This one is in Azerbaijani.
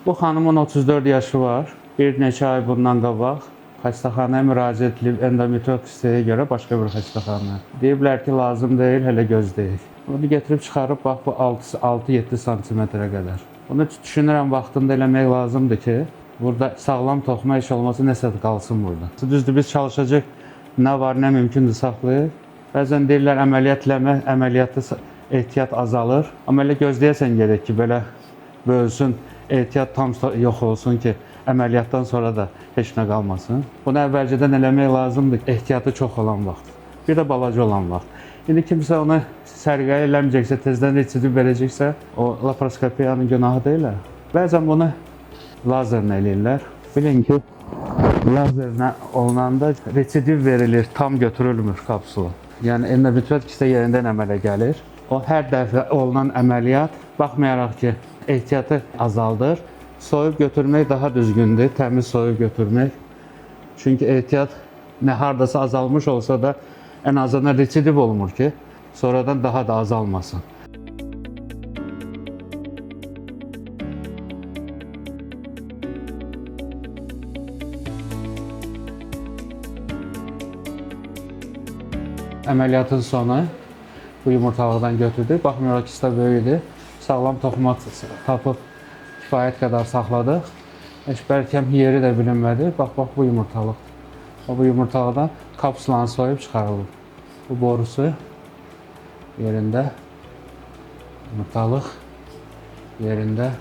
Bu xanımın 34 yaşı var. Bir neçə ay bundan qabaq xəstəxanaya müraciət edilib endometriosiyaya görə başqa bir xəstəxana. Deyiblər ki, lazım deyil, hələ gözləyək. Bunu getirib çıxarıb bax bu 6-7 santimetrə qədər. Bunu düşünürəm vaxtında eləmək lazımdır ki, burada sağlam toxuma iş olması nəsə qalsın burada. Düzdür, biz çalışacaq, nə var, nə mümkündür saxlayır. Bəzən deyirlər əməliyyatda ehtiyat azalır. Amma elə gözləyəsən gerək ki, belə bölsün, ehtiyat tam yox olsun ki, əməliyyatdan sonra da heç nə qalmasın. Bunu əvvəlcədən eləmək lazımdır, ehtiyatı çox olan vaxt. Bir də balaca olan vaxt. İndi kimsə ona sərqəyə eləməyəcəksə, tezdən residiv verəcəksə, o laparoskopiyanın günahı deyil. Bəzən bunu lazerlə eləyirlər. Bilin ki, lazerlə olunanda residiv verilir, tam götürülmür kapsula. Yəni endometriozis yerindən əmələ gəlir. O hər dəfə olunan əməliyyat, baxmayaraq ki, ehtiyatı azaldır. Soyub götürmək daha düzgündür, təmiz soyub götürmək. Çünki ehtiyat nə hardasa azalmış olsa da ən azından residiv olmur ki, sonradan daha da azalmasın. Əməliyyatın sonu bu yumurtalıqdan götürdük. Baxmayaraq ki, da böyükdür. Sağlam toxuma tapıb kifayət qədər saxladıq. Heç bəlkə yeri də bilinmədi. Bax, bu yumurtalıqdır. Bu yumurtalıqdan kapsulanı soyub çıxarılır. Bu borusu yerində, yumurtalıq yerində.